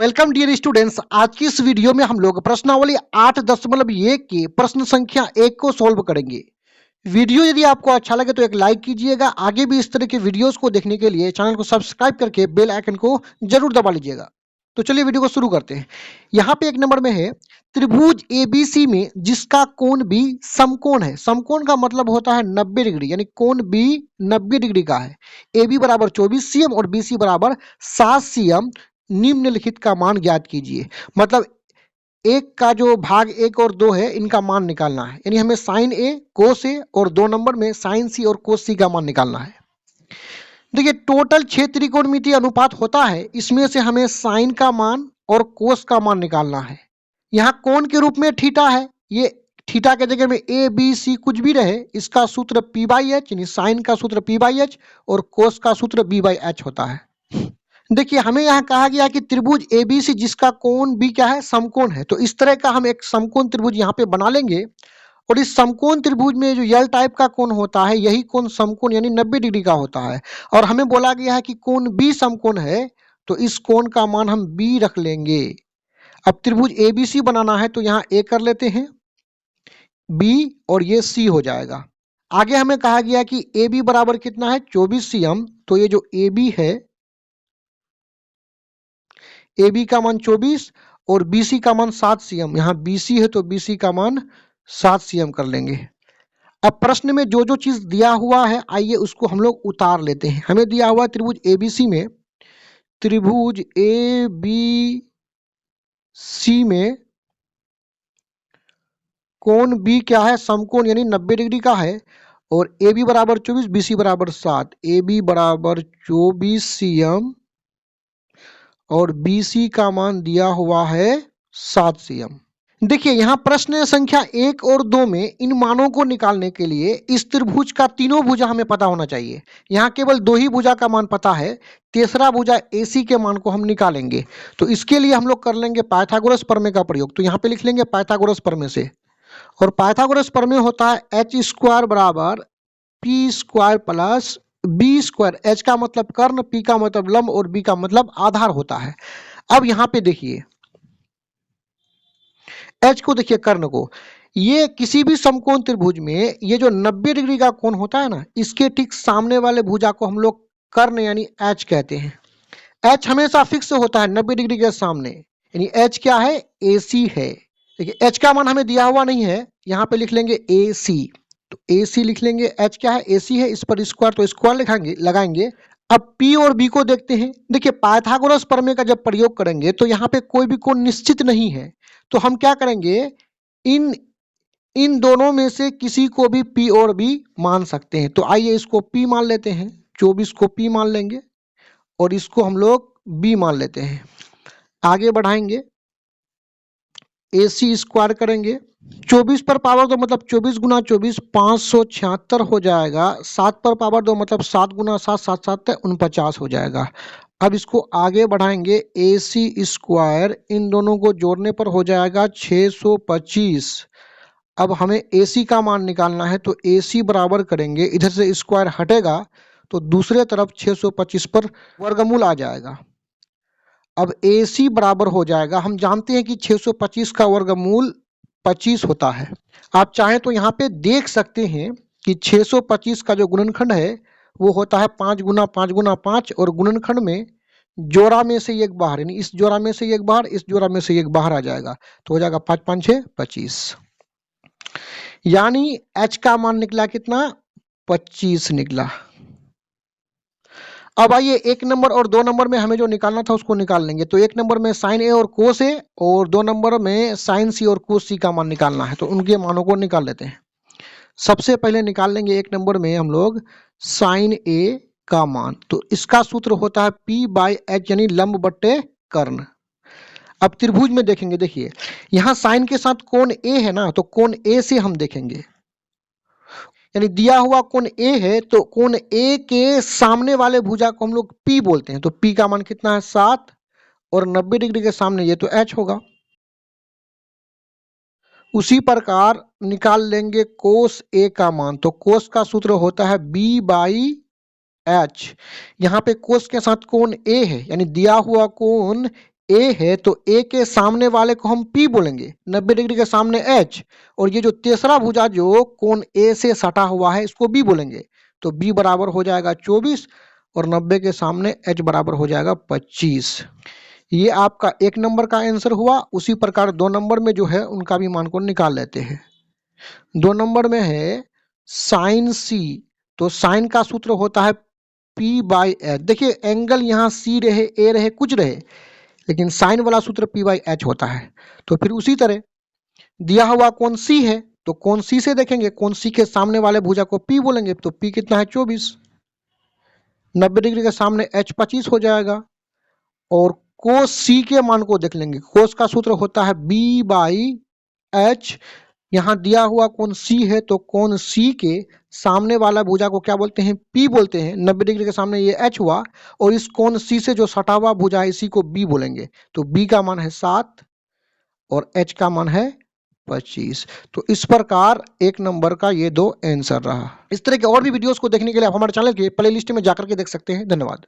Welcome dear students. आज की इस वीडियो में हम लोग प्रश्नावली 8.1 के प्रश्न संख्या 1 को सॉल्व करेंगे। वीडियो यदि आपको अच्छा लगे तो एक लाइक कीजिएगा। आगे भी इस तरह के वीडियोस को देखने के लिए चैनल को सब्सक्राइब करके बेल आइकन को जरूर दबा लीजिएगा। तो चलिए वीडियो को शुरू करते हैं। यहाँ पे एक नंबर में है त्रिभुज एबीसी में जिसका कोण बी समकोण है। समकोण का मतलब होता है 90 डिग्री, यानी कोण बी 90 डिग्री का है। ए बी बराबर 24 सीएम और बी सी बराबर 7 सीएम। निम्नलिखित का मान ज्ञात कीजिए। मतलब एक का जो भाग 1 और 2 है इनका मान निकालना है, यानी हमें साइन ए कोस ए और 2 नंबर में साइन सी और कोस सी का मान निकालना है। देखिए टोटल 6 त्रिकोणमितीय अनुपात होता है, इसमें से हमें साइन का मान और कोस का मान निकालना है। यहाँ कोण के रूप में थीटा है, ये थीटा के जगह में ए बी सी कुछ भी रहे, इसका सूत्र पी बाई एच, यानी साइन का सूत्र पी बाई एच और कोस का सूत्र बी बाई एच होता है। देखिए हमें यहाँ कहा गया कि त्रिभुज एबीसी जिसका कोण बी क्या है, समकोण है। तो इस तरह का हम एक समकोण त्रिभुज यहाँ पे बना लेंगे और इस समकोण त्रिभुज में जो यल टाइप का कोण होता है यही कोण समकोण यानी 90 डिग्री का होता है। और हमें बोला गया है कि कोण बी समकोण है, तो इस कोण का मान हम बी रख लेंगे। अब त्रिभुज एबीसी बनाना है तो यहाँ ए कर लेते हैं, बी और ये सी हो जाएगा। आगे हमें कहा गया कि ए बी बराबर कितना है, 24 सीएम। तो ये जो ए बी है, ए बी का मान 24 और बी सी का मान 7 सीएम। यहाँ बी सी है तो बी सी का मान 7 सीएम कर लेंगे। अब प्रश्न में जो जो चीज दिया हुआ है आइए उसको हम लोग उतार लेते हैं। हमें दिया हुआ त्रिभुज एबीसी में, त्रिभुज ए बी सी में कोण बी क्या है, समकोण यानी 90 डिग्री का है और ए बी बराबर 24 बी सी बराबर 7। ए बी बराबर 24 सीएम और बी सी का मान दिया हुआ है 7 सीएम। देखिए यहाँ प्रश्न संख्या 1 और 2 में इन मानों को निकालने के लिए इस त्रिभुज का तीनों भुजा हमें पता होना चाहिए। यहाँ केवल 2 ही भुजा का मान पता है, तीसरा भुजा AC के मान को हम निकालेंगे। तो इसके लिए हम लोग कर लेंगे पाइथागोरस प्रमेय का प्रयोग। तो यहाँ पे लिख लेंगे पाइथागोरस प्रमेय से, और पाइथागोरस प्रमेय होता है एच स्क्वायर बराबर P square plus B square. H का मतलब कर्ण, पी का मतलब लंब और बी का मतलब आधार होता है। अब यहाँ पे देखिए एच को, देखिए कर्ण को, ये किसी भी समकोण त्रिभुज में ये जो 90 डिग्री का कोण होता है ना, इसके ठीक सामने वाले भुजा को हम लोग कर्ण यानी एच कहते हैं। एच हमेशा फिक्स होता है 90 डिग्री के सामने, यानी एच क्या है, AC है। देखिए एच का मान हमें दिया हुआ नहीं है, यहाँ पे लिख लेंगे AC। तो AC लिख लेंगे, एच क्या है, AC है, इस पर स्क्वायर तो स्क्वायर लिखाएंगे लगाएंगे। अब P और B को देखते हैं। देखिए पाइथागोरस प्रमेय का जब प्रयोग करेंगे तो यहाँ पे कोई भी कोण निश्चित नहीं है, तो हम क्या करेंगे, इन दोनों में से किसी को भी P और B मान सकते हैं। तो आइए इसको P मान लेते हैं, 24 को P मान लेंगे और इसको हम लोग B मान लेते हैं। आगे बढ़ाएंगे, AC स्क्वायर करेंगे, 24 पर पावर 2 मतलब 24 गुना 24 576 हो जाएगा। 7 पर पावर 2 मतलब 7 गुना 7 7 7 49 हो जाएगा। अब इसको आगे बढ़ाएंगे, AC स्क्वायर इन दोनों को जोड़ने पर हो जाएगा 625। अब हमें AC का मान निकालना है तो AC बराबर करेंगे, इधर से स्क्वायर हटेगा तो दूसरे तरफ 625 पर वर्गमूल आ जाएगा। अब AC बराबर हो जाएगा, हम जानते हैं कि 625 का वर्गमूल 25 होता है। आप चाहें तो यहाँ पे देख सकते हैं कि 625 का जो गुणनखंड है वो होता है 5 गुना 5 गुना 5 और गुणनखंड में जोड़ा में से एक बाहर, यानी इस जोड़ा में से एक बाहर, इस जोड़ा में से एक बाहर आ जाएगा, तो हो जाएगा 5 5 6 25। यानी H का मान निकला कितना, 25 निकला। अब आइए 1 नंबर और 2 नंबर में हमें जो निकालना था उसको निकाल लेंगे। तो 1 नंबर में साइन ए और कोस ए और 2 नंबर में साइन सी और कोस सी का मान निकालना है, तो उनके मानों को निकाल लेते हैं। सबसे पहले निकाल लेंगे 1 नंबर में हम लोग साइन ए का मान। तो इसका सूत्र होता है P बाई एच यानी लंब बट्टे कर्ण। अब त्रिभुज में देखेंगे, देखिए यहाँ साइन के साथ कोण A है ना, तो कोण A से हम देखेंगे, यानी दिया हुआ कोण A है तो कोण A के सामने वाले भुजा को हम लोग P बोलते हैं। तो P का मान कितना है, 7 और 90 डिग्री के सामने ये तो H होगा। उसी प्रकार निकाल लेंगे कोस A का मान। तो कोस का सूत्र होता है B बाई H। यहाँ पे कोस के साथ कोण A है, यानी दिया हुआ कोण ए है तो ए के सामने वाले को हम पी बोलेंगे, 90 डिग्री के सामने एच, और ये जो तीसरा भुजा जो कोण ए से सटा हुआ है इसको बी बोलेंगे। तो बी बराबर हो जाएगा 24 और 90 के सामने एच बराबर हो जाएगा 25। ये आपका 1 नंबर का आंसर हुआ। उसी प्रकार 2 नंबर में जो है उनका भी मान को निकाल लेते हैं। 2 नंबर में है साइन सी, तो साइन का सूत्र होता है पी बाई एच। देखिए एंगल यहाँ सी रहे ए रहे कुछ रहे, लेकिन साइन वाला सूत्र पी बाई एच होता है। तो फिर उसी तरह दिया हुआ कोण सी है तो कोण सी से देखेंगे, कोण सी के सामने वाले भुजा को पी बोलेंगे। तो पी कितना है 24, 90 डिग्री के सामने एच 25 हो जाएगा। और कोस सी के मान को देख लेंगे, कोस का सूत्र होता है बी बाई एच। यहाँ दिया हुआ कोण सी है तो कोण सी के सामने वाला भुजा को क्या बोलते हैं पी बोलते हैं। 90 डिग्री के सामने ये एच हुआ और इस कोण सी से जो सटा हुआ भुजा है इसी को बी बोलेंगे। तो बी का मान है 7 और एच का मान है 25। तो इस प्रकार 1 नंबर का ये 2 आंसर रहा। इस तरह के और भी वीडियोस को देखने के लिए आप हमारे चैनल के प्लेलिस्ट में जाकर के देख सकते हैं। धन्यवाद।